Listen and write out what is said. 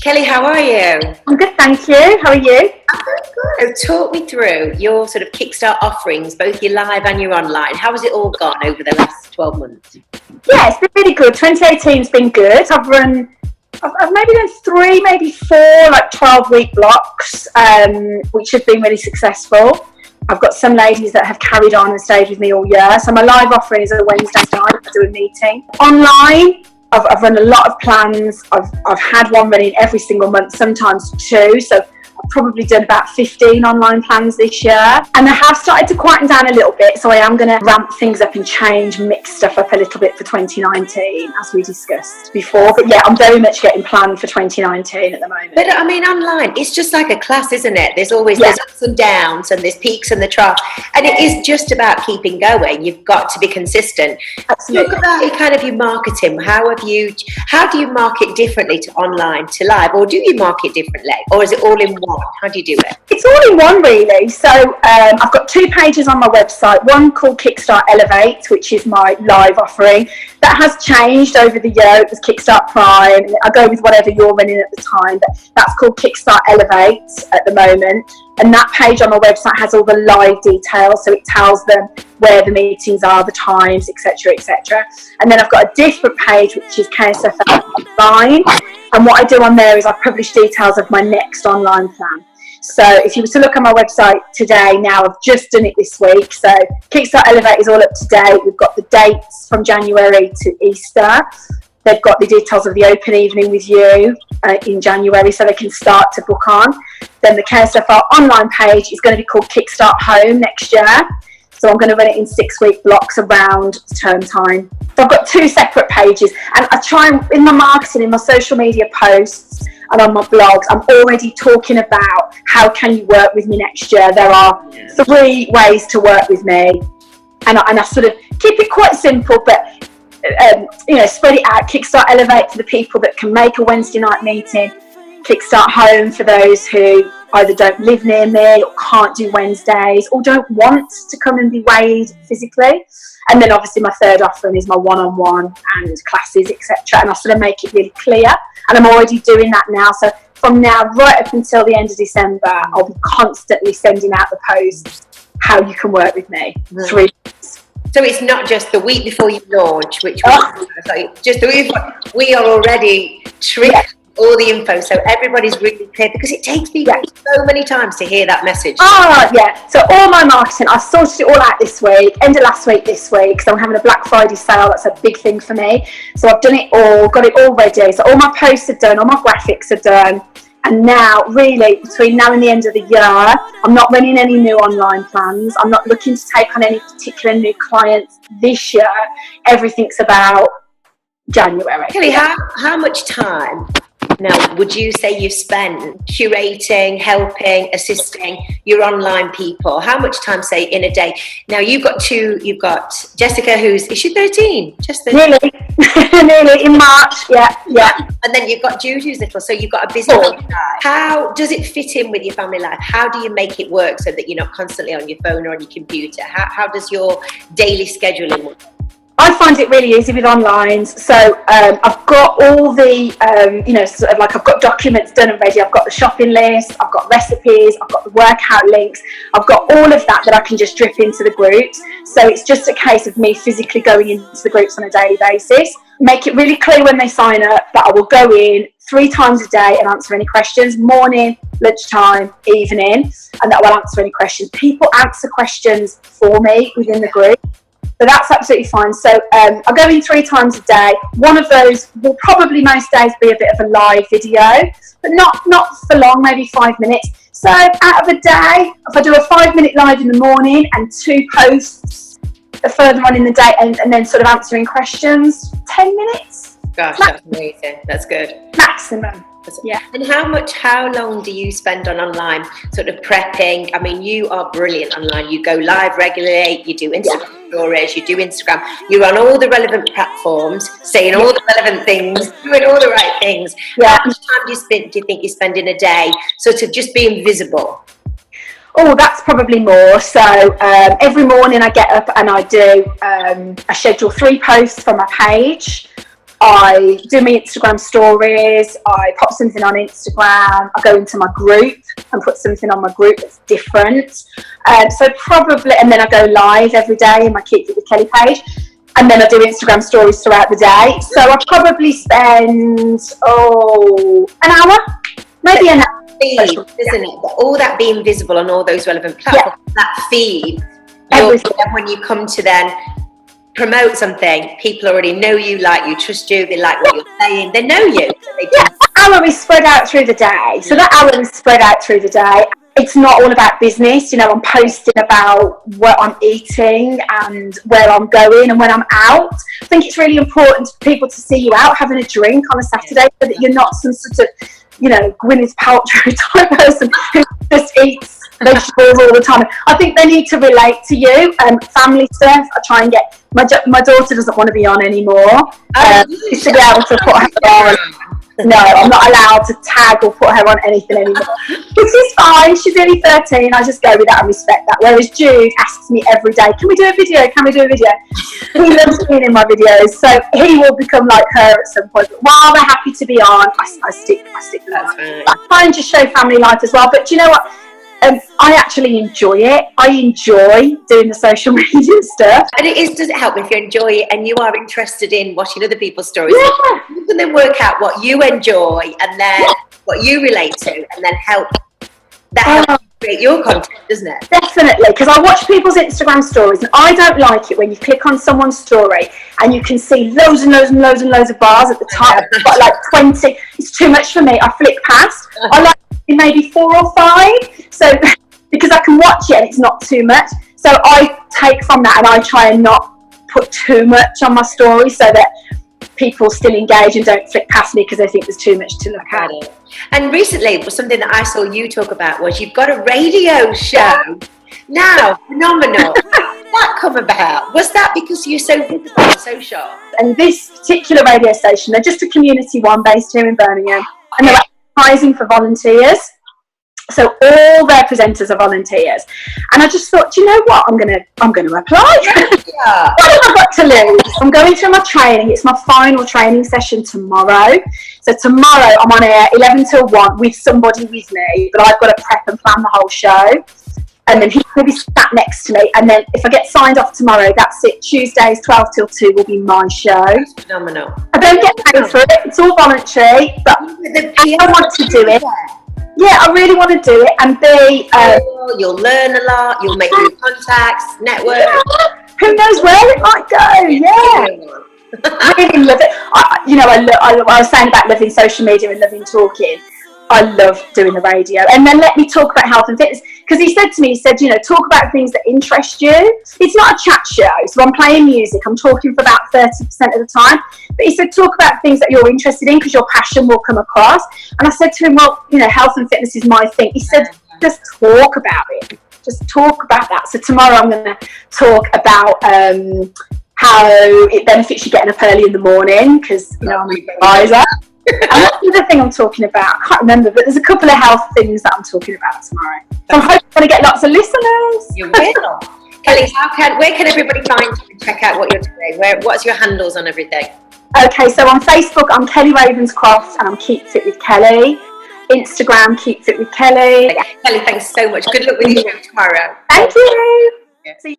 Kelly, how are you? I'm good, thank you. How are you? I'm good. So talk me through your sort of Kickstart offerings, both your live and your online. How has it all gone over the last 12 months? Yeah, it's been really good. 2018's been good. I've maybe done 3, maybe 4, like 12-week blocks, which have been really successful. I've got some ladies that have carried on and stayed with me all year. So my live offering is a Wednesday night. I do a meeting. Online, I've run a lot of plans. I've had one running every single month, sometimes 2. So I've probably done about 15 online plans this year. And I have started to quieten down a little bit. So I am going to ramp things up and mix stuff up a little bit for 2019, as we discussed before. But yeah, I'm very much getting planned for 2019 at the moment. But I mean, online, it's just like a class, isn't it? There's always there's ups and downs and there's peaks and the troughs. And it is just about keeping going. You've got to be consistent. Absolutely. Talk about your marketing. How do you market differently to online, to live? Or do you market differently? Or is it all in one? How do you do it? It's all in one, really. So I've got 2 pages on my website. One called Kickstart Elevate, which is my live offering. That has changed over the year. It was Kickstart Prime. I go with whatever you're running at the time, but that's called Kickstart Elevate at the moment. And that page on my website has all the live details. So it tells them where the meetings are, the times, etc., etc. And then I've got a different page, which is KSFL Online. And what I do on there is I publish details of my next online plan. So if you were to look on my website today, now I've just done it this week. So Kickstart Elevate is all up to date. We've got the dates from January to Easter. They've got the details of the open evening with you in January, so they can start to book on. Then the KSFR online page is going to be called Kickstart Home next year. So I'm going to run it in 6-week blocks around term time. So I've got 2 separate pages, and I try in my marketing, in my social media posts and on my blogs, I'm already talking about how can you work with me next year. There are 3 ways to work with me, and I sort of keep it quite simple, but spread it out. Kickstart Elevate for the people that can make a Wednesday night meeting. Kickstart Home for those who either don't live near me or can't do Wednesdays or don't want to come and be weighed physically. And then obviously my third offering is my one-on-one and classes, etc. And I sort of make it really clear. And I'm already doing that now. So from now right up until the end of December, I'll be constantly sending out the posts how you can work with me. 3 weeks. So it's not just the week before you launch, which just the week before, we are already tricked. All the info, so everybody's really clear, because it takes people so many times to hear that message. So all my marketing, I've sorted it all out this week, end of last week, this week, so I'm having a Black Friday sale. That's a big thing for me. So I've done it all, got it all ready. So all my posts are done, all my graphics are done. And now, really, between now and the end of the year, I'm not running any new online plans. I'm not looking to take on any particular new clients this year. Everything's about January. Kelly, how much time now would you say you spend curating, helping, assisting your online people? How much time, say, in a day? Now you've got Jessica, is she 13? Just 13? Nearly in March, yeah. And then you've got Jude, who's little, so you've got a busy life. How does it fit in with your family life? How do you make it work so that you're not constantly on your phone or on your computer? How does your daily scheduling work? I find it really easy with online. So I've got all the, I've got documents done and ready. I've got the shopping list, I've got recipes, I've got the workout links. I've got all of that I can just drip into the groups. So it's just a case of me physically going into the groups on a daily basis. Make it really clear when they sign up that I will go in 3 times a day and answer any questions, morning, lunchtime, evening, and that I will answer any questions. People answer questions for me within the group. So that's absolutely fine. So I go in 3 times a day. One of those will probably most days be a bit of a live video, but not for long, maybe 5 minutes. So out of a day, if I do a 5-minute live in the morning and 2 posts further on in the day and then sort of answering questions, 10 minutes. Gosh, that's amazing. That's good. Maximum. Yeah. And how long do you spend on online sort of prepping? I mean, you are brilliant online. You go live regularly, you do Instagram stories, you do Instagram, you're on all the relevant platforms, saying all the relevant things, doing all the right things. How much time do you think you spend in a day sort of just being visible? Oh, that's probably more. So every morning I get up and I do, I schedule 3 posts from my page. I do my Instagram stories, I pop something on Instagram, I go into my group and put something on my group that's different. So probably, and then I go live every day in my Keep Fit with Kelly page. And then I do Instagram stories throughout the day. So I probably spend, an hour, maybe an hour. Feed, isn't it? But all that being visible on all those relevant platforms, that feed, when you come to then promote something, people already know you, like you, trust you, they like what you're saying, they know you. So that hour is spread out through the day. So that hour is spread out through the day. It's not all about business, you know, I'm posting about what I'm eating and where I'm going and when I'm out. I think it's really important for people to see you out having a drink on a Saturday so that you're not some sort of, you know, Gwyneth Paltrow type person who just eats vegetables all the time. I think they need to relate to you. Family stuff, I try and get, my daughter doesn't want to be on anymore. She should be able to put her on. No, I'm not allowed to tag or put her on anything anymore. Which is fine, she's only 13, I just go with that and respect that. Whereas Jude asks me every day, can we do a video? Can we do a video? He loves being in my videos, so he will become like her at some point. But while they're happy to be on, I stick with that. I try and just show family life as well. But do you know what? I actually enjoy it. I enjoy doing the social media stuff. And does it help if you enjoy it and you are interested in watching other people's stories? Yeah. You can then work out what you enjoy and then what you relate to, and then helps you create your content, doesn't it? Definitely, because I watch people's Instagram stories and I don't like it when you click on someone's story and you can see loads and loads and loads and loads of bars at the top. I've got like 20. It's too much for me. I flick past. I like maybe 4 or 5, so because I can watch it and it's not too much, so I take from that and I try and not put too much on my story so that people still engage and don't flick past me because they think there's too much to look at. And recently, something that I saw you talk about was you've got a radio show now. Phenomenal. How did that come about? Was that because you're so visible and so sharp? And this particular radio station, they're just a community one based here in Birmingham, and they're advertising for volunteers. So all their presenters are volunteers, and I just thought, you know what, I'm gonna apply. Yeah. What have I got to lose? I'm going through my training. It's my final training session tomorrow. So tomorrow I'm on air 11 till 1 with somebody with me, but I've got to prep and plan the whole show. And then he's going to be sat next to me. And then if I get signed off tomorrow, that's it. Tuesdays 12 till 2 will be my show. That's phenomenal. I don't get paid for it. It's all voluntary, but I want to do it. Yeah, I really want to do it and be... you'll learn a lot, you'll make new contacts, network. Yeah. Who knows where it might go, yeah. I really love it. I was saying about loving social media and loving talking. I love doing the radio. And then let me talk about health and fitness. Because he said to me, talk about things that interest you. It's not a chat show. So I'm playing music. I'm talking for about 30% of the time. But he said, talk about things that you're interested in because your passion will come across. And I said to him, well, health and fitness is my thing. He said, just talk about it. Just talk about that. So tomorrow I'm going to talk about how it benefits you getting up early in the morning because, I'm an advisor. And that's the other thing I'm talking about. I can't remember, but there's a couple of health things that I'm talking about tomorrow. So I'm hoping to get lots of listeners. You will. Kelly, where can everybody find you and check out what you're doing? What's your handles on everything? Okay, so on Facebook, I'm Kelly Ravenscroft and I'm Keep Fit with Kelly. Instagram, Keep Fit with Kelly. Kelly, thanks so much. Good luck with your show tomorrow. Thank you. Yeah. See you.